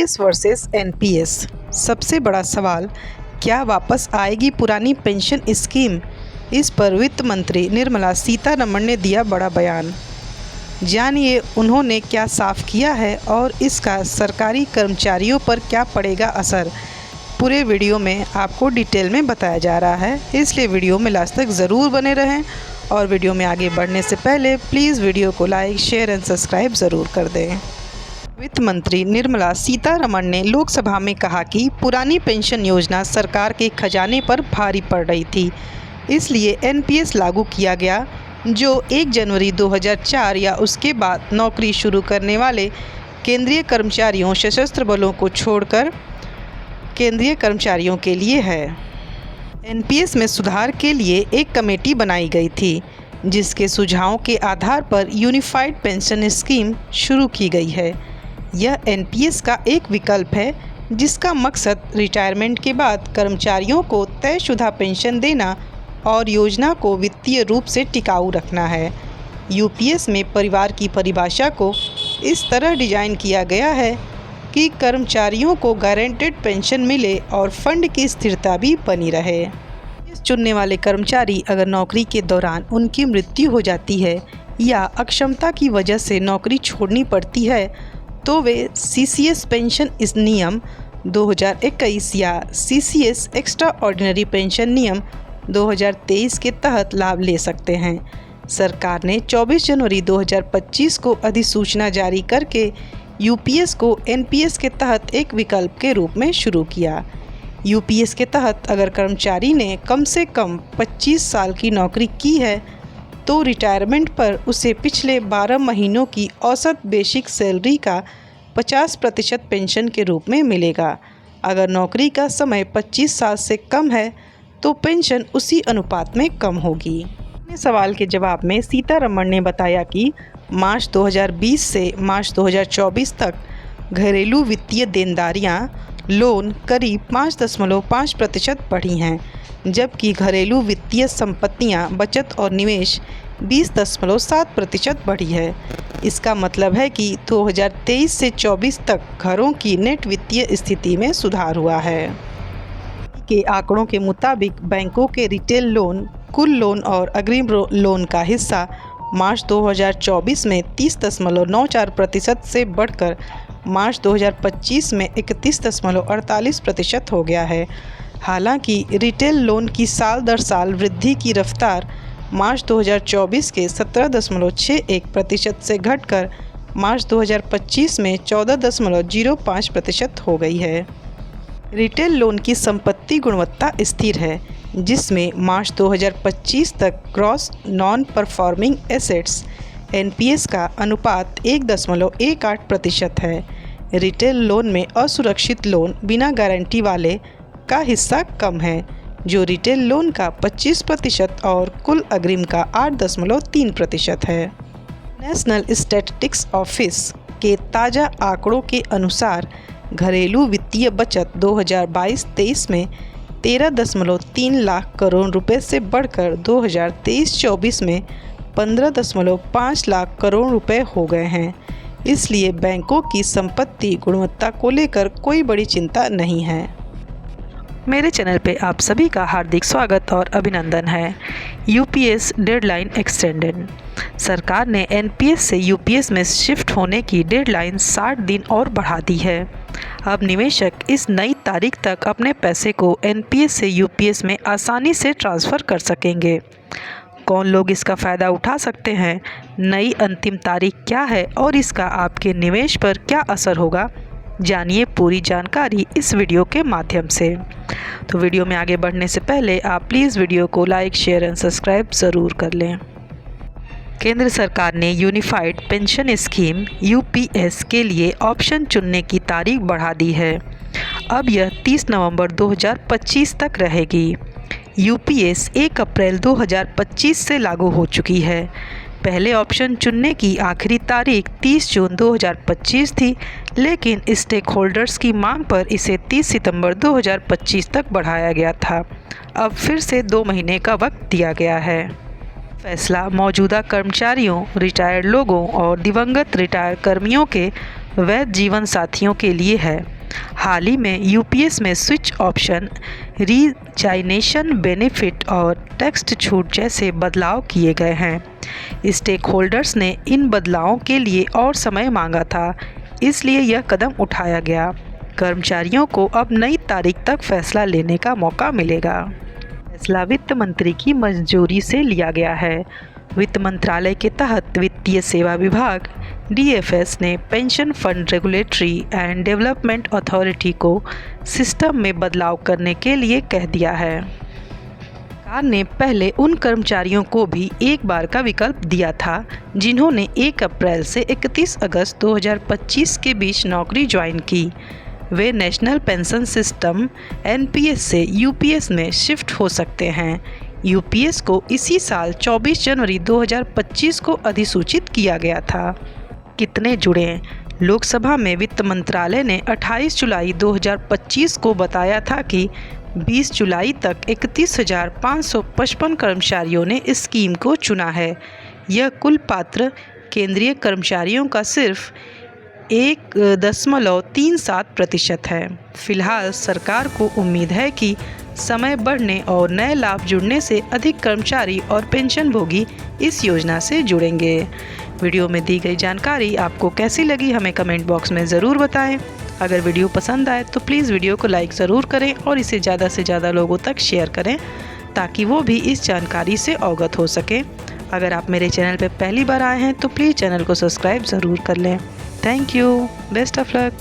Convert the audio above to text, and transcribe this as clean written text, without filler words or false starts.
UPS versus NPS. सबसे बड़ा सवाल, क्या वापस आएगी पुरानी पेंशन स्कीम? इस पर वित्त मंत्री निर्मला सीतारमण ने दिया बड़ा बयान। जानिए उन्होंने क्या साफ किया है और इसका सरकारी कर्मचारियों पर क्या पड़ेगा असर। पूरे वीडियो में आपको डिटेल में बताया जा रहा है, इसलिए वीडियो में लास्ट तक ज़रूर बने रहें। और वीडियो में आगे बढ़ने से पहले प्लीज़ वीडियो को लाइक, शेयर एंड सब्सक्राइब ज़रूर कर दें। वित्त मंत्री निर्मला सीतारमण ने लोकसभा में कहा कि पुरानी पेंशन योजना सरकार के खजाने पर भारी पड़ रही थी, इसलिए एनपीएस लागू किया गया, जो 1 जनवरी 2004 या उसके बाद नौकरी शुरू करने वाले केंद्रीय कर्मचारियों, सशस्त्र बलों को छोड़कर केंद्रीय कर्मचारियों के लिए है। एनपीएस में सुधार के लिए एक कमेटी बनाई गई थी, जिसके सुझावों के आधार पर यूनिफाइड पेंशन स्कीम शुरू की गई है। यह एनपीएस का एक विकल्प है, जिसका मकसद रिटायरमेंट के बाद कर्मचारियों को तयशुदा पेंशन देना और योजना को वित्तीय रूप से टिकाऊ रखना है। यूपीएस में परिवार की परिभाषा को इस तरह डिजाइन किया गया है कि कर्मचारियों को गारंटेड पेंशन मिले और फंड की स्थिरता भी बनी रहे। इस चुनने वाले कर्मचारी अगर नौकरी के दौरान उनकी मृत्यु हो जाती है या अक्षमता की वजह से नौकरी छोड़नी पड़ती है, तो वे सीसीएस पेंशन इस नियम 2021 या सीसीएस एक्स्ट्रा ऑर्डिनरी पेंशन नियम 2023 के तहत लाभ ले सकते हैं। सरकार ने 24 जनवरी 2025 को अधिसूचना जारी करके यूपीएस को एनपीएस के तहत एक विकल्प के रूप में शुरू किया। यूपीएस के तहत अगर कर्मचारी ने कम से कम 25 साल की नौकरी की है, तो रिटायरमेंट पर उसे पिछले 12 महीनों की औसत बेसिक सैलरी का 50% पेंशन के रूप में मिलेगा। अगर नौकरी का समय 25 साल से कम है, तो पेंशन उसी अनुपात में कम होगी। अपने सवाल के जवाब में सीतारमण ने बताया कि मार्च 2020 से मार्च 2024 तक घरेलू वित्तीय देनदारियां लोन करीब 5.5% बढ़ी हैं, जबकि घरेलू वित्तीय संपत्तियां बचत और निवेश 20.7% बढ़ी है। इसका मतलब है कि 2023 से 24 तक घरों की नेट वित्तीय स्थिति में सुधार हुआ है। के आंकड़ों के मुताबिक बैंकों के रिटेल लोन, कुल लोन और अग्रिम लोन का हिस्सा मार्च 2024 में 30.94% से बढ़कर मार्च 2025 में 31.48% हो गया है। हालांकि रिटेल लोन की साल दर साल वृद्धि की रफ्तार मार्च 2024 के 17.61% से घटकर मार्च 2025 में 14.05% हो गई है। रिटेल लोन की संपत्ति गुणवत्ता स्थिर है, जिसमें मार्च 2025 तक gross non performing assets NPS का अनुपात 1.18% है। रिटेल लोन में असुरक्षित लोन बिना गारंटी वाले का हिस्सा कम है, जो रिटेल लोन का 25% और कुल अग्रिम का 8.3% है। नेशनल स्टैटिस्टिक्स ऑफिस के ताज़ा आंकड़ों के अनुसार घरेलू वित्तीय बचत 2022-23 में 13.3 लाख करोड़ रुपए से बढ़कर 2023-24 में 15.5 लाख करोड़ रुपए हो गए हैं। इसलिए बैंकों की संपत्ति गुणवत्ता को लेकर कोई बड़ी चिंता नहीं है। मेरे चैनल पे आप सभी का हार्दिक स्वागत और अभिनंदन है। UPS deadline extended. सरकार ने एनपीएस से यूपीएस में शिफ्ट होने की डेडलाइन 60 दिन और बढ़ा दी है। अब निवेशक इस नई तारीख तक अपने पैसे को एनपीएस से यूपीएस में आसानी से ट्रांसफ़र कर सकेंगे। कौन लोग इसका फ़ायदा उठा सकते हैं, नई अंतिम तारीख क्या है और इसका आपके निवेश पर क्या असर होगा, जानिए पूरी जानकारी इस वीडियो के माध्यम से। तो वीडियो में आगे बढ़ने से पहले आप प्लीज़ वीडियो को लाइक, शेयर एंड सब्सक्राइब ज़रूर कर लें। केंद्र सरकार ने यूनिफाइड पेंशन स्कीम यूपीएस के लिए ऑप्शन चुनने की तारीख बढ़ा दी है। अब यह 30 नवंबर 2025 तक रहेगी। यूपीएस 1 अप्रैल 2025 से लागू हो चुकी है। पहले ऑप्शन चुनने की आखिरी तारीख 30 जून 2025 थी, लेकिन स्टेक होल्डर्स की मांग पर इसे 30 सितंबर 2025 तक बढ़ाया गया था। अब फिर से 2 महीने का वक्त दिया गया है। फैसला मौजूदा कर्मचारियों, रिटायर्ड लोगों और दिवंगत रिटायर कर्मियों के वैध जीवन साथियों के लिए है। हाल ही में यूपीएस में स्विच ऑप्शन, रीजाइनेशन बेनिफिट और टैक्स छूट जैसे बदलाव किए गए हैं। स्टेक होल्डर्स ने इन बदलावों के लिए और समय मांगा था, इसलिए यह कदम उठाया गया। कर्मचारियों को अब नई तारीख तक फैसला लेने का मौका मिलेगा। फैसला वित्त मंत्री की मंजूरी से लिया गया है। वित्त मंत्रालय के तहत वित्तीय सेवा विभाग डीएफएस ने pension fund regulatory and development authority को सिस्टम में बदलाव करने के लिए कह दिया है। सरकार ने पहले उन कर्मचारियों को भी एक बार का विकल्प दिया था जिन्होंने 1 अप्रैल से 31 अगस्त 2025 के बीच नौकरी ज्वाइन की। वे नेशनल पेंशन सिस्टम एनपीएस से यूपीएस में शिफ्ट हो सकते हैं। यूपीएस को इसी साल 24 जनवरी 2025 को अधिसूचित किया गया था। कितने जुड़े? लोकसभा में वित्त मंत्रालय ने 28 जुलाई 2025 को बताया था कि 20 जुलाई तक 31,555 कर्मचारियों ने इस स्कीम को चुना है। यह कुल पात्र केंद्रीय कर्मचारियों का सिर्फ 1.37% है। फिलहाल सरकार को उम्मीद है कि समय बढ़ने और नए लाभ जुड़ने से अधिक कर्मचारी और पेंशनभोगी इस योजना से जुड़ेंगे। वीडियो में दी गई जानकारी आपको कैसी लगी हमें कमेंट बॉक्स में ज़रूर बताएं। अगर वीडियो पसंद आए तो प्लीज़ वीडियो को लाइक ज़रूर करें और इसे ज़्यादा से ज़्यादा लोगों तक शेयर करें ताकि वो भी इस जानकारी से अवगत हो सकें। अगर आप मेरे चैनल पर पहली बार आए हैं तो प्लीज़ चैनल को सब्सक्राइब ज़रूर कर लें। Thank you. Best of luck.